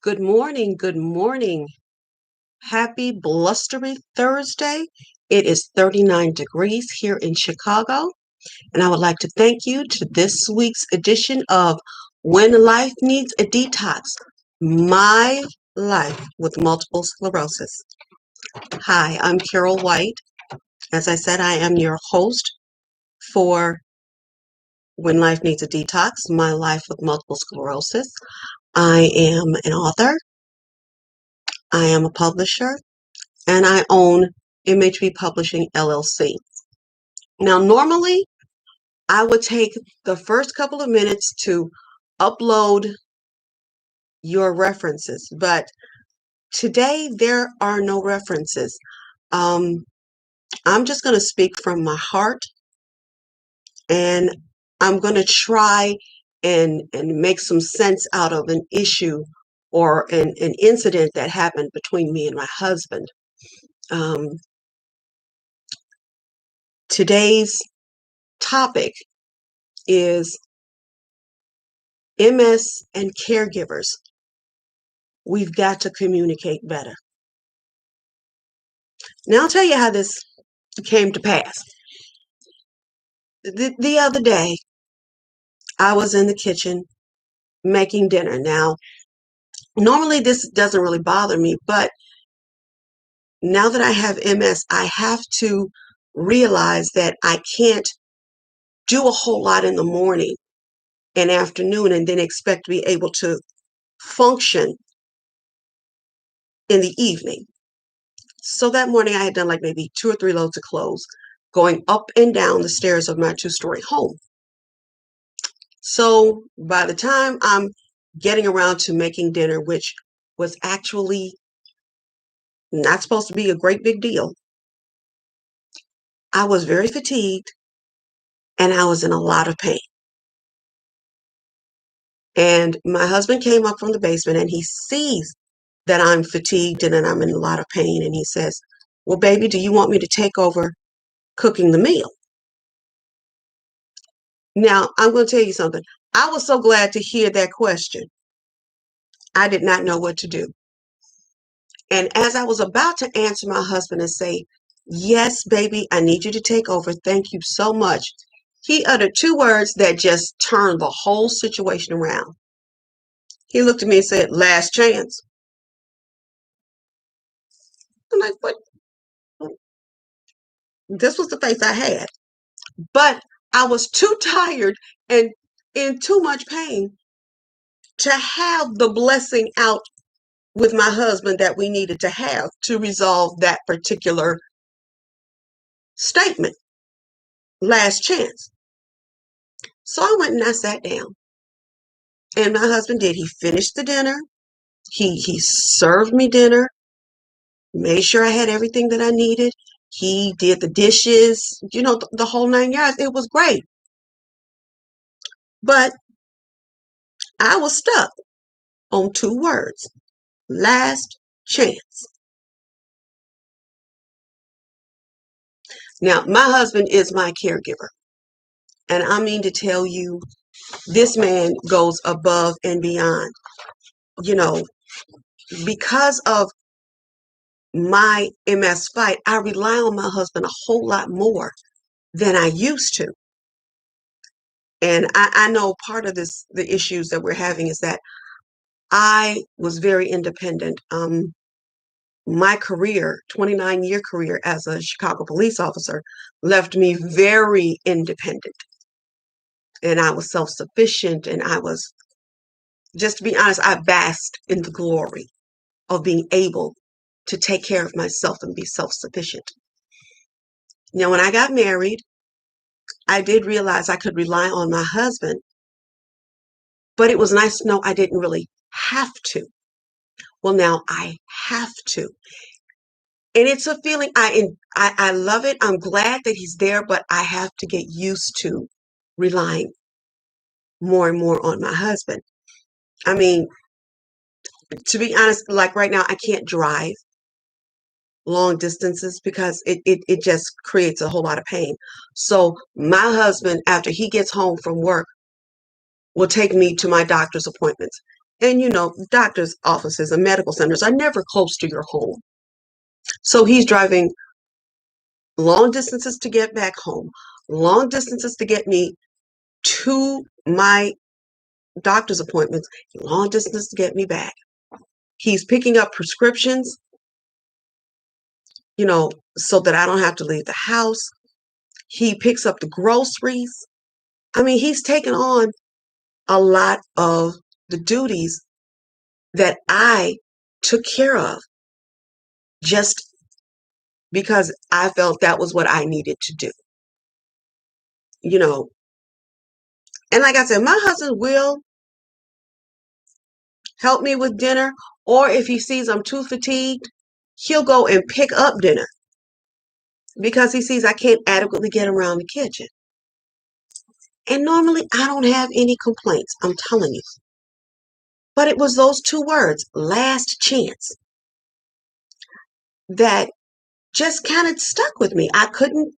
Good morning. Good morning. Happy blustery Thursday. It is 39 degrees here in Chicago, and I would like to thank you to this week's edition of When Life Needs a Detox, My Life with Multiple Sclerosis. Hi, I'm Carol White. As I said, I am your host for When Life Needs a Detox, My Life with Multiple Sclerosis. I am an author. I am a publisher. And I own MHB Publishing LLC. Now, normally I would take the first couple of minutes to upload your references, but today there are no references. Um, I'm just going to speak from my heart, and I'm going to try and make some sense out of an issue or an incident that happened between me and my husband. Um, Today's topic is MS and caregivers. We've got to communicate better. Now, I'll tell you how this came to pass. The other day, I was in the kitchen making dinner. Now, normally this doesn't really bother me, but now that I have MS, I have to realize that I can't do a whole lot in the morning and afternoon and then expect to be able to function in the evening. So that morning I had done like maybe 2 or 3 loads of clothes going up and down the stairs of my 2-story home. So by the time I'm getting around to making dinner, which was actually not supposed to be a great big deal, I was very fatigued and I was in a lot of pain. And my husband came up from the basement and he sees that I'm fatigued and that I'm in a lot of pain. And he says, "Well, baby, do you want me to take over cooking the meal?" Now, I'm going to tell you something. I was so glad to hear that question. I did not know what to do. And as I was about to answer my husband and say, "Yes, baby, I need you to take over. Thank you so much," he uttered 2 words that just turned the whole situation around. He looked at me and said, "Last chance." I'm like, what? This was the face I had. But I was too tired and in too much pain to have the blessing out with my husband that we needed to have to resolve that particular statement. Last chance. So I went and I sat down. And my husband did. He finished the dinner. He served me dinner, made sure I had everything that I needed. He did the dishes, the whole 9 yards. It was great. But I was stuck on 2 words. Last chance. Now, my husband is my caregiver. And I mean to tell you, this man goes above and beyond. You know, because of my MS fight, I rely on my husband a whole lot more than I used to. And I know part of the issues that we're having is that I was very independent. My career, 29-year career as a Chicago police officer, left me very independent. And I was self-sufficient, and I was, just to be honest, I basked in the glory of being able to take care of myself and be self-sufficient. Now, when I got married, I did realize I could rely on my husband, but it was nice to know I didn't really have to. Well, now I have to. And it's a feeling I love it. I'm glad that he's there, but I have to get used to relying more and more on my husband. I mean, to be honest, like right now, I can't drive long distances because it just creates a whole lot of pain. So my husband, after he gets home from work, will take me to my doctor's appointments. And doctors' offices and medical centers are never close to your home. So he's driving long distances to get back home, long distances to get me to my doctor's appointments, long distance to get me back. He's picking up prescriptions, so that I don't have to leave the house. He picks up the groceries. I mean, he's taken on a lot of the duties that I took care of just because I felt that was what I needed to do. You know, and like I said, my husband will help me with dinner, or if he sees I'm too fatigued, he'll go and pick up dinner because he sees I can't adequately get around the kitchen. And normally I don't have any complaints, I'm telling you. But it was those two words, last chance, that just kind of stuck with me. I couldn't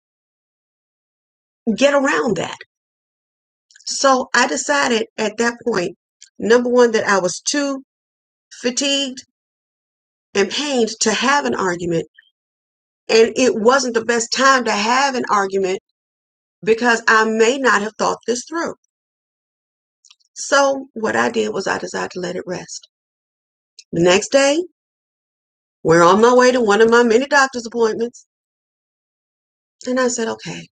get around that. So I decided at that point, number one, that I was too fatigued and pained to have an argument. And it wasn't the best time to have an argument because I may not have thought this through. So what I did was I decided to let it rest. The next day, we're on my way to one of my many doctor's appointments. And I said, okay,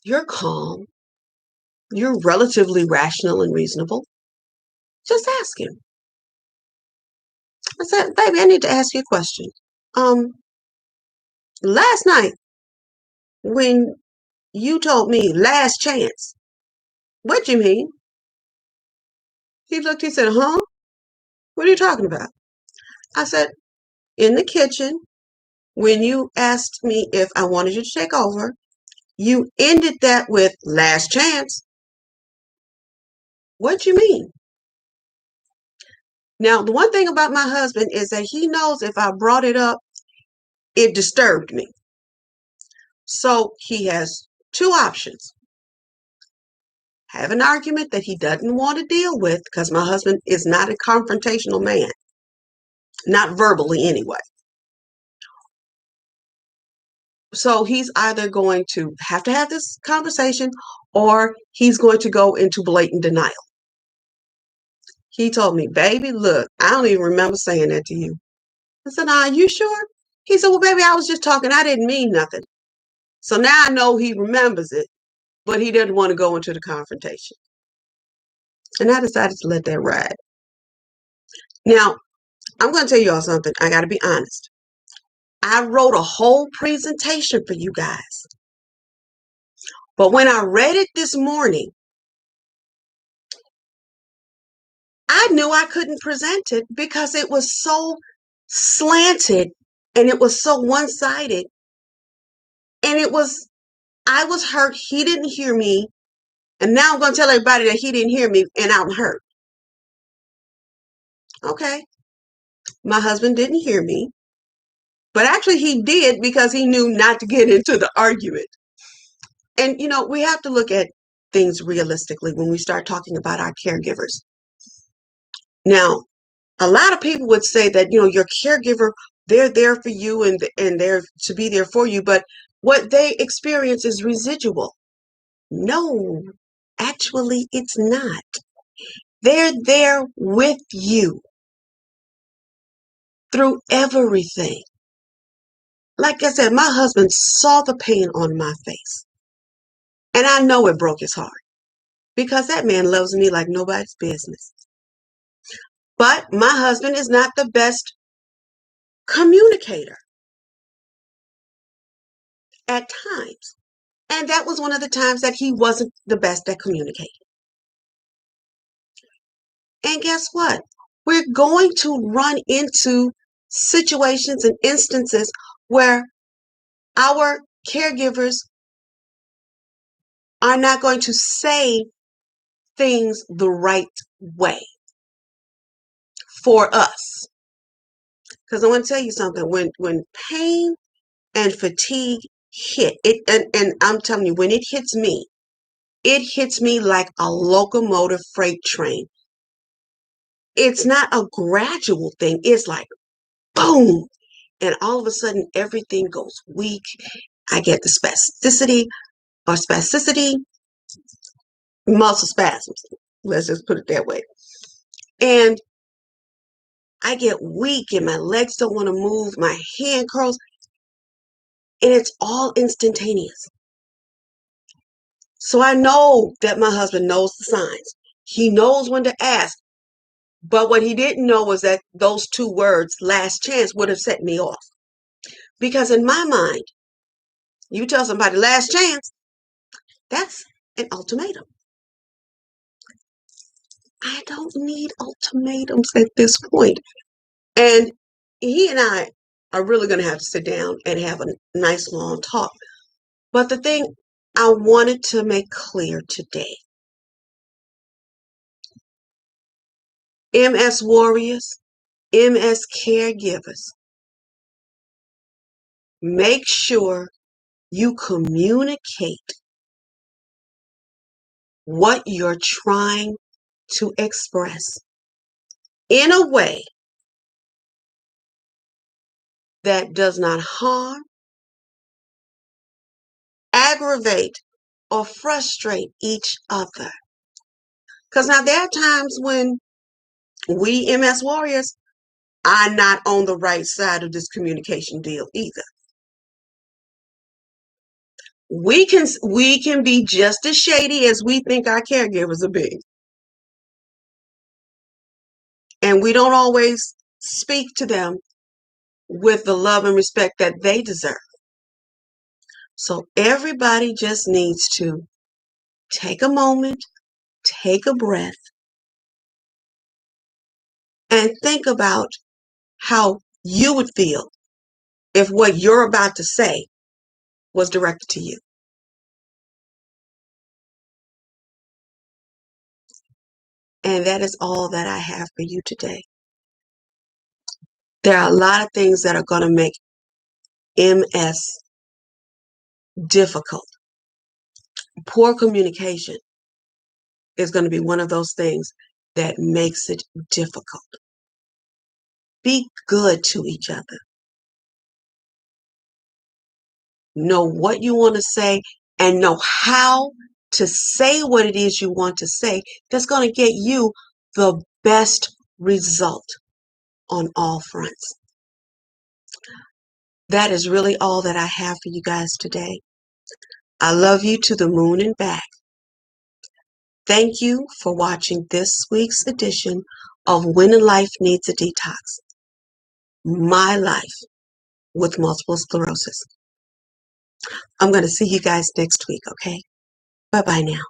you're calm. You're relatively rational and reasonable. Just ask him. I said, baby, I need to ask you a question. Um, Last night when you told me last chance, what you mean? He looked, he said, huh? What are you talking about? I said, in the kitchen, when you asked me if I wanted you to take over, you ended that with last chance. What you mean? Now, the one thing about my husband is that he knows if I brought it up, it disturbed me. So he has two options. Have an argument that he doesn't want to deal with, because my husband is not a confrontational man, not verbally anyway. So he's either going to have this conversation or he's going to go into blatant denial. He told me, baby, look, I don't even remember saying that to you. I said, are you sure? He said, well, baby, I was just talking. I didn't mean nothing. So now I know he remembers it, but he didn't want to go into the confrontation. And I decided to let that ride. Now, I'm going to tell you all something. I got to be honest. I wrote a whole presentation for you guys. But when I read it this morning, I knew I couldn't present it because it was so slanted and it was so one-sided. And I was hurt. He didn't hear me. And now I'm going to tell everybody that he didn't hear me and I'm hurt. Okay. My husband didn't hear me. But actually he did because he knew not to get into the argument. And, we have to look at things realistically when we start talking about our caregivers. Now, a lot of people would say that, your caregiver, they're there for you and they're to be there for you, but what they experience is residual. No, actually, it's not. They're there with you through everything. Like I said, my husband saw the pain on my face, and I know it broke his heart because that man loves me like nobody's business. But my husband is not the best communicator at times. And that was one of the times that he wasn't the best at communicating. And guess what? We're going to run into situations and instances where our caregivers are not going to say things the right way for us. Because I want to tell you something. When pain and fatigue hit it, and I'm telling you, when it hits me like a locomotive freight train. It's not a gradual thing. It's like, boom. And all of a sudden, everything goes weak. I get the spasticity, muscle spasms. Let's just put it that way. And I get weak and my legs don't want to move. My hand curls. And it's all instantaneous. So I know that my husband knows the signs. He knows when to ask. But what he didn't know was that those two words, last chance, would have set me off. Because in my mind, you tell somebody last chance, that's an ultimatum. I don't need ultimatums at this point. And he and I are really going to have to sit down and have a nice long talk. But the thing I wanted to make clear today, MS warriors, MS caregivers, make sure you communicate what you're trying to express in a way that does not harm, aggravate, or frustrate each other. Because now there are times when we MS warriors are not on the right side of this communication deal either. We can be just as shady as we think our caregivers are being. And we don't always speak to them with the love and respect that they deserve. So everybody just needs to take a moment, take a breath, and think about how you would feel if what you're about to say was directed to you. And that is all that I have for you today. There are a lot of things that are going to make MS difficult. Poor communication is going to be one of those things that makes it difficult. Be good to each other. Know what you want to say and know how to say what it is you want to say that's going to get you the best result on all fronts. That is really all that I have for you guys today. I love you to the moon and back. Thank you for watching this week's edition of When a Life Needs a Detox, My Life with Multiple Sclerosis. I'm going to see you guys next week, okay? Bye-bye now.